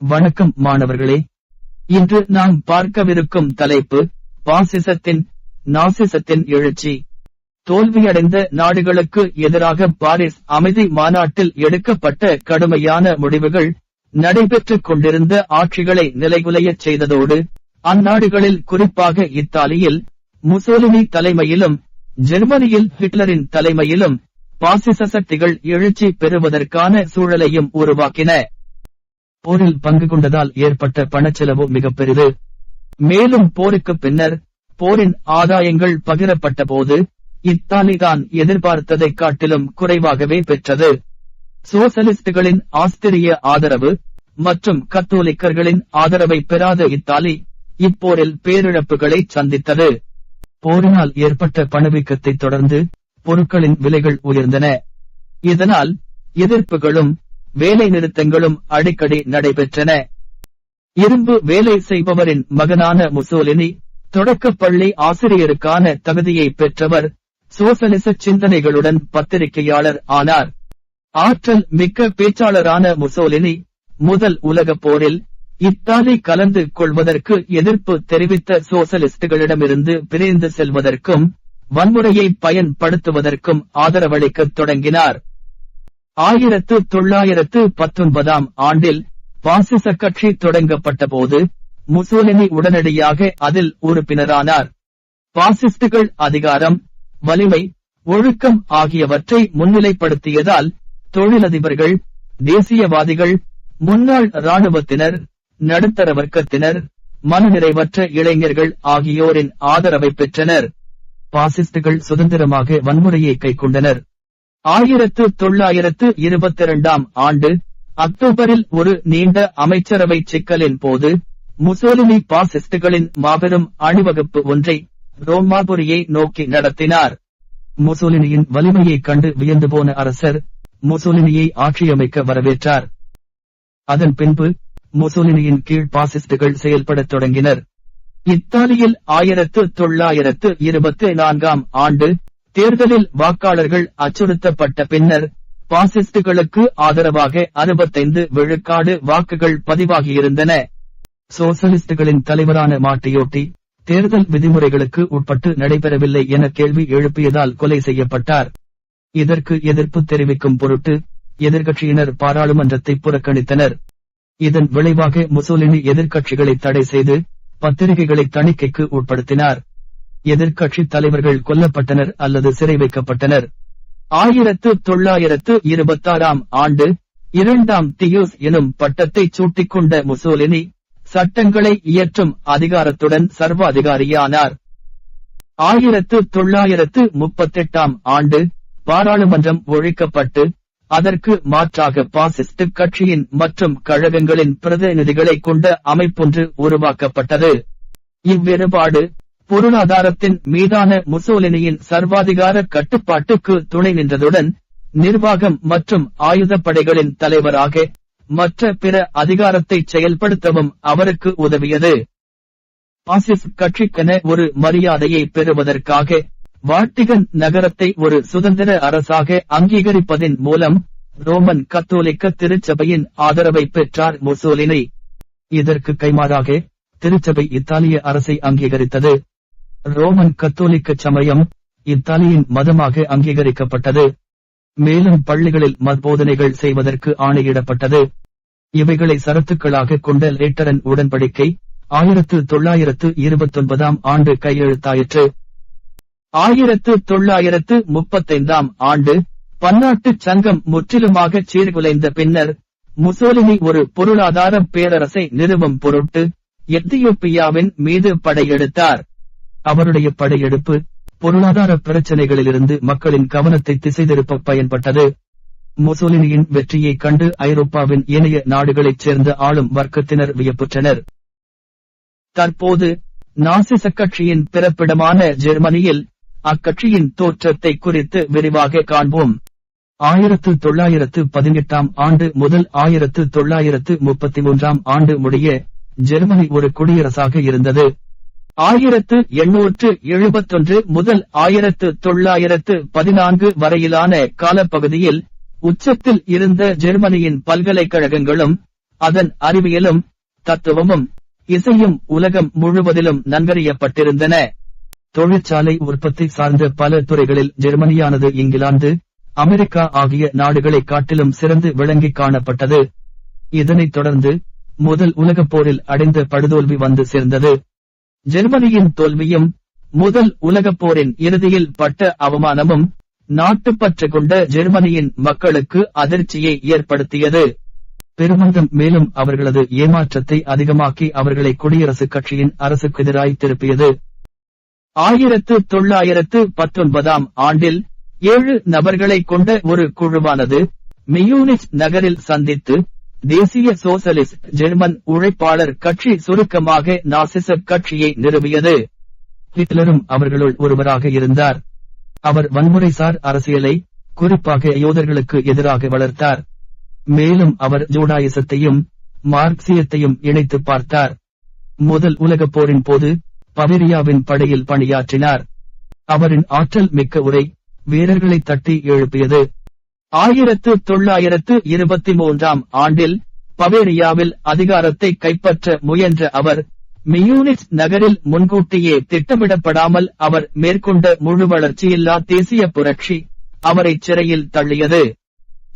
வணக்கம் மாணவர்களே, இன்று நாம் பார்க்கவிருக்கும் தலைப்பு நாசிசத்தின் எழுச்சி. தோல்வியடைந்த நாடுகளுக்கு எதிராக பாரிஸ் அமைதி மாநாட்டில் எடுக்கப்பட்ட கடுமையான முடிவுகள் நடைபெற்றுக் கொண்டிருந்த ஆட்சிகளை நிலைகுலையச் செய்ததோடு, அந்நாடுகளில் குறிப்பாக இத்தாலியில் முசோலினி தலைமையிலும் ஜெர்மனியில் ஹிட்லரின் தலைமையிலும் பாசிச சக்திகள் எழுச்சி பெறுவதற்கான சூழலையும் உருவாக்கின. போரில் பங்கு கொண்டதால் ஏற்பட்ட பணச்செலவு மிக பெரிது. மேலும் போருக்கு பின்னர் போரின் ஆதாயங்கள் பகிரப்பட்ட போது இத்தாலிதான் எதிர்பார்த்ததை காட்டிலும் குறைவாகவே பெற்றது. சோசலிஸ்டுகளின் ஆஸ்திரிய ஆதரவு மற்றும் கத்தோலிக்கர்களின் ஆதரவை பெறாத இத்தாலி இப்போரில் பேரிழப்புகளை சந்தித்தது. போரினால் ஏற்பட்ட பணவீக்கத்தை தொடர்ந்து பொருட்களின் விலைகள் உயர்ந்தன. இதனால் எதிர்ப்புகளும் வேலை நிறுத்தங்களும் அடிக்கடி நடைபெற்றன. இரும்பு வேலை செய்பவரின் மகனான முசோலினி தொடக்கப்பள்ளி ஆசிரியருக்கான தகுதியை பெற்றவர். சோசலிச சிந்தனைகளுடன் பத்திரிகையாளர் ஆனார். ஆற்றல் மிக்க பேச்சாளரான முசோலினி முதல் உலகப் போரில் இத்தாலி கலந்து கொள்வதற்கு எதிர்ப்பு தெரிவித்த சோசலிஸ்டுகளிடமிருந்து பிரிந்து செல்வதற்கும் வன்முறையை பயன்படுத்துவதற்கும் ஆதரவளிக்கத் தொடங்கினார். 1919 ஆண்டில் பாசிச கட்சி தொடங்கப்பட்ட போது முசோலினி உடனடியாக அதில் உறுப்பினரானார். பாசிஸ்டுகள் அதிகாரம், வலிமை, ஒழுக்கம் ஆகியவற்றை முன்னிலைப்படுத்தியதால் தொழிலதிபர்கள், தேசியவாதிகள், முன்னாள் இராணுவத்தினர், நடுத்தர வர்க்கத்தினர், மனநிறைவற்ற இளைஞர்கள் ஆகியோரின் ஆதரவை பெற்றனர். பாசிஸ்டுகள் சுதந்திரமாக வன்முறையை கைக்கொண்டனர். 1922 ஆண்டு அக்டோபரில் ஒரு நீண்ட அமைச்சரவை சிக்கலின் போது முசோலினி பாசிஸ்டுகளின் மாபெரும் அணிவகுப்பு ஒன்றை ரோமாபுரியை நோக்கி நடத்தினார். முசோலினியின் வலிமையை கண்டு வியந்து போன அரசர் முசோலினியை ஆட்சியமைக்க வரவேற்றார். அதன் பின்பு முசோலினியின் கீழ் பாசிஸ்டுகள் செயல்படத் தொடங்கினர். இத்தாலியில் 1924 ஆண்டு தேர்தலில் வாக்காளர்கள் அச்சுறுத்தப்பட்ட பின்னர் பாசிஸ்டுகளுக்கு ஆதரவாக 65 விழுக்காடு வாக்குகள் பதிவாகியிருந்தன. சோசலிஸ்டுகளின் தலைவரான மாட்டியோட்டி தேர்தல் விதிமுறைகளுக்கு உட்பட்டு நடைபெறவில்லை என கேள்வி எழுப்பியதால் கொலை செய்யப்பட்டார். இதற்கு எதிர்ப்பு தெரிவிக்கும் பொருட்டு எதிர்க்கட்சியினர் பாராளுமன்றத்தை புறக்கணித்தனர். இதன் விளைவாக முசோலினி எதிர்க்கட்சிகளை தடை செய்து பத்திரிகைகளை தணிக்கைக்கு உட்படுத்தினார். எதிர்க்கட்சி தலைவர்கள் கொல்லப்பட்டனர் அல்லது சிறை வைக்கப்பட்டனர். 1926 ஆண்டு 2ஆம் தியூஸ் எனும் பட்டத்தை சூட்டிக்கொண்ட முசோலினி சட்டங்களை இயற்றும் அதிகாரத்துடன் சர்வாதிகாரியானார். 1938 ஆண்டு பாராளுமன்றம் ஒழிக்கப்பட்டு அதற்கு மாற்றாக பாசிஸ்ட் கட்சியின் மற்றும் கழகங்களின் பிரதிநிதிகளை கொண்ட அமைப்பொன்று உருவாக்கப்பட்டது. இவ்வேறுபாடு பொருளாதாரத்தின் மீதான முசோலினியின் சர்வாதிகார கட்டுப்பாட்டுக்கு துணை நின்றதுடன் நிர்வாகம் மற்றும் ஆயுதப்படைகளின் தலைவராக மற்ற பிற அதிகாரத்தை செயல்படுத்தவும் அவருக்கு உதவியது. பாசிஸ்ட் கட்சிக்கென ஒரு மரியாதையை பெறுவதற்காக வாட்டிகன் நகரத்தை ஒரு சுதந்திர அரசாக அங்கீகரிப்பதின் மூலம் ரோமன் கத்தோலிக்க திருச்சபையின் ஆதரவை பெற்றார் முசோலினி. இதற்கு கைமாறாக திருச்சபை இத்தாலிய அரசை அங்கீகரித்தது. ரோமன் கத்தோலிக்க சமயம் இத்தாலியின் மதமாக அங்கீகரிக்கப்பட்டது. மேலும் பள்ளிகளில் மதபோதனைகள் செய்வதற்கு ஆணையிடப்பட்டது. இவைகளை சரத்துக்களாக கொண்ட லேட்டரன் உடன்படிக்கை 1929 ஆண்டு கையெழுத்தாயிற்று. 1935 ஆண்டு பன்னாட்டு சங்கம் முற்றிலுமாக சீர்குலைந்த பின்னர் முசோலினி ஒரு பொருளாதார பேரரசை நிறுவும் பொருட்டு எத்தியோப்பியாவின் மீது படையெடுத்தார். அவருடைய படையெடுப்பு பொருளாதார பிரச்சனைகளிலிருந்து மக்களின் கவனத்தை திசை திருப்ப பயன்பட்டது. முசோலினியின் வெற்றியை கண்டு ஐரோப்பாவின் ஏனைய நாடுகளைச் சேர்ந்த ஆளும் வர்க்கத்தினர் வியப்புற்றனர். தற்போது நாசிச கட்சியின் பிறப்பிடமான ஜெர்மனியில் அக்கட்சியின் தோற்றத்தை குறித்து விரிவாக காண்போம். 1918 ஆண்டு முதல் 1933 ஆண்டு முடிய ஜெர்மனி ஒரு குடியரசாக இருந்தது. 1871 முதல் 1914 வரையிலான காலப்பகுதியில் உச்சத்தில் இருந்த ஜெர்மனியின் பல்கலைக்கழகங்களும் அதன் அறிவியலும் தத்துவமும் இசையும் உலகம் முழுவதிலும் நன்கறியப்பட்டிருந்தன. தொழிற்சாலை உற்பத்தி சார்ந்த பல துறைகளில் ஜெர்மனியானது இங்கிலாந்து, அமெரிக்கா ஆகிய நாடுகளை காட்டிலும் சிறந்து விளங்கி காணப்பட்டது. இதனைத் தொடர்ந்து முதல் உலகப் போரில் அடைந்த படுதோல்வி வந்து சேர்ந்தது. ஜெர்மனியின் தோல்வியும் முதல் உலகப் போரின் இறுதியில் பட்ட அவமானமும் நாட்டுப்பற்று கொண்ட ஜெர்மனியின் மக்களுக்கு அதிர்ச்சியை ஏற்படுத்தியது. பெருமந்தம் மேலும் அவர்களது ஏமாற்றத்தை அதிகமாக்கி அவர்களை குடியரசுக் கட்சியின் அரசுக்கு எதிராய் திருப்பியது. 1919 ஆண்டில் 7 நபர்களை கொண்ட ஒரு குழுவானது மியூனிச் நகரில் சந்தித்து தேசிய சோசலிஸ்ட் ஜெர்மன் உழைப்பாளர் கட்சி, சுருக்கமாக நாசிச கட்சியை நிறுவியது. ஹிட்லரும் அவர்களுள் ஒருவராக இருந்தார். அவர் வன்முறைசார் அரசியலை குறிப்பாக யூதர்களுக்கு எதிராக வளர்த்தார். மேலும் அவர் ஜூடாயிசத்தையும் மார்க்சியத்தையும் இணைத்து பார்த்தார். முதல் உலகப் போரின் போது பவேரியாவின் படையில் பணியாற்றினார். அவரின் ஆற்றல் மிக்க உரை வீரர்களை தட்டி எழுப்பியது. 1923 ஆண்டில் பவேரியாவில் அதிகாரத்தை கைப்பற்ற முயன்ற அவர் மியூனிச் நகரில் முன்கூட்டியே திட்டமிடப்படாமல் அவர் மேற்கொண்ட முழு வளர்ச்சியில்லா தேசிய புரட்சி அவரை சிறையில் தள்ளியது.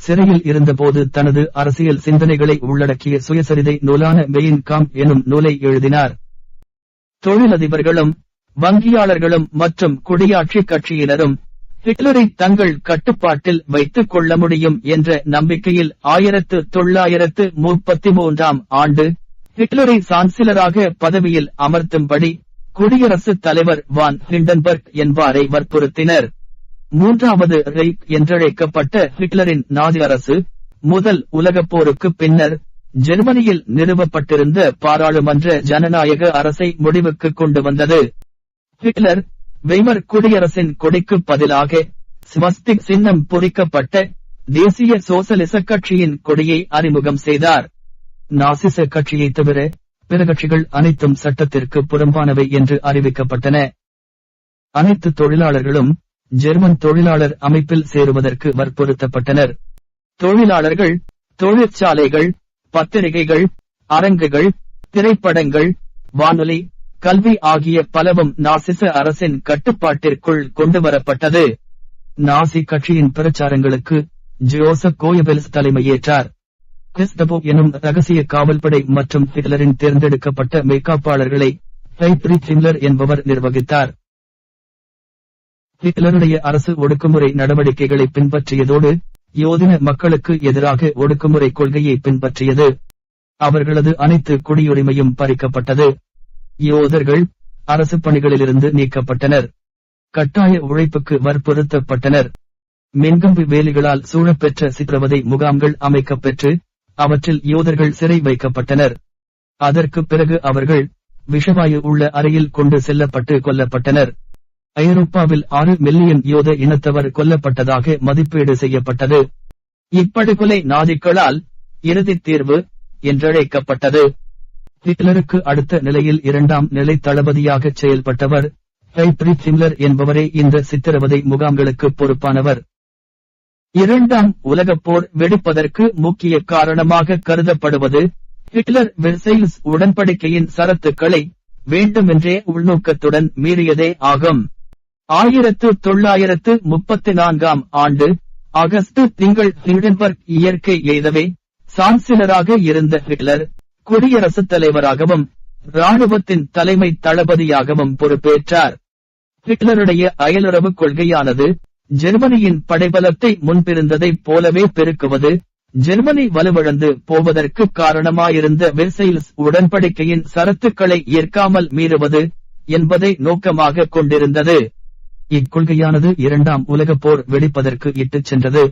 சிறையில் இருந்தபோது தனது அரசியல் சிந்தனைகளை உள்ளடக்கிய சுயசரிதை நூலான மெயின் காம்ப் எனும் நூலை எழுதினார். தொழிலதிபர்களும் வங்கியாளர்களும் மற்றும் குடியாட்சி கட்சியினரும் ஹிட்லரை தங்கள் கட்டுப்பாட்டில் வைத்துக் கொள்ள முடியும் என்ற நம்பிக்கையில் 1933 ஆண்டு ஹிட்லரை சான்சிலராக பதவியில் அமர்த்தும்படி குடியரசுத் தலைவர் வான் ஹிண்டன்பர்க் என்பாரை வற்புறுத்தினர். மூன்றாவது ரைக் என்றழைக்கப்பட்ட ஹிட்லரின் நாசி அரசு முதல் உலகப் போருக்கு பின்னர் ஜெர்மனியில் நிறுவப்பட்டிருந்த பாராளுமன்ற ஜனநாயக அரசை முடிவுக்கு கொண்டு வந்தது. ஹிட்லர் வெய்மர் குடியரசின் கொடிக்கு பதிலாக ஸ்வஸ்திக் சின்னம் பொறிக்கப்பட்ட தேசிய சோசலிச கட்சியின் கொடியை அறிமுகம் செய்தார். நாசிச கட்சியை தவிர பிற கட்சிகள் அனைத்தும் சட்டத்திற்கு புறம்பானவை என்று அறிவிக்கப்பட்டன. அனைத்து தொழிலாளர்களும் ஜெர்மன் தொழிலாளர் அமைப்பில் சேருவதற்கு வற்புறுத்தப்பட்டனர். தொழிலாளர்கள் தொழிற்சாலைகள், பத்திரிகைகள், அரங்குகள், திரைப்படங்கள், வானொலி, கல்வி ஆகிய பலவும் நாசிச அரசின் கட்டுப்பாட்டிற்குள் கொண்டுவரப்பட்டது. நாசி கட்சியின் பிரச்சாரங்களுக்கு ஜோசப் கோயபெல்ஸ் தலைமையேற்றார். கெஸ்டபோ எனும் ரகசிய காவல்படை மற்றும் ஹிட்லரின் தேர்ந்தெடுக்கப்பட்ட மெய்காப்பாளர்களை ஹெய்ட்ரிச் ஹிம்லர் என்பவர் நிர்வகித்தார். ஹிட்லருடைய அரசு ஒடுக்குமுறை நடவடிக்கைகளை பின்பற்றியதோடு யோதின மக்களுக்கு எதிராக ஒடுக்குமுறை கொள்கையை பின்பற்றியது. அவர்களது அனைத்து குடியுரிமையும் பறிக்கப்பட்டது. யோதர்கள் அரசு பணிகளிலிருந்து நீக்கப்பட்டனர். கட்டாய உழைப்புக்கு வற்புறுத்தப்பட்டனர். மின்கம்பி வேலிகளால் சூழப்பெற்ற சித்திரவதை முகாம்கள் அமைக்கப்பெற்று அவற்றில் யோதர்கள் சிறை வைக்கப்பட்டனர். அதற்கு பிறகு அவர்கள் விஷவாயு உள்ள அறையில் கொண்டு செல்லப்பட்டு கொல்லப்பட்டனர். ஐரோப்பாவில் 6 மில்லியன் யோத இனத்தவர் கொல்லப்பட்டதாக மதிப்பீடு செய்யப்பட்டது. இப்படுகொலை நாஜிக்களால் இறுதித் தீர்வு என்றழைக்கப்பட்டது. ஹிட்லருக்கு அடுத்த நிலையில் 2ஆம் நிலை தளபதியாக செயல்பட்டவர் ஹெய்ட்ரிச் ஹிம்லர் என்பவரே இந்த சித்திரவதை முகாம்களுக்கு பொறுப்பானவர். 2ஆம் உலகப் போர் வெடிப்பதற்கு முக்கிய காரணமாக கருதப்படுவது ஹிட்லர் வெர்சைல்ஸ் உடன்படிக்கையின் சரத்துக்களை வேண்டுமென்றே உள்நோக்கத்துடன் மீறியதே ஆகும். 1934 ஆண்டு ஆகஸ்ட் திங்கள் ஹிண்டன்பர்க் இயற்கை எய்தவே சான்சிலராக இருந்த ஹிட்லர் குடியரசுத் தலைவராகவும் இராணுவத்தின் தலைமை தளபதியாகவும் பொறுப்பேற்றார். ஹிட்லருடைய அயலுறவு கொள்கையானது ஜெர்மனியின் படைபலத்தை முன்பிருந்ததைப் போலவே பெருக்குவது, ஜெர்மனி வலுவிழந்து போவதற்கு காரணமாயிருந்த வெர்சைல்ஸ் உடன்படிக்கையின் சரத்துக்களை ஏற்காமல் மீறுவது என்பதை நோக்கமாக கொண்டிருந்தது. இக்கொள்கையானது 2ஆம் உலகப் போர் வெடிப்பதற்கு இட்டுச் சென்றது.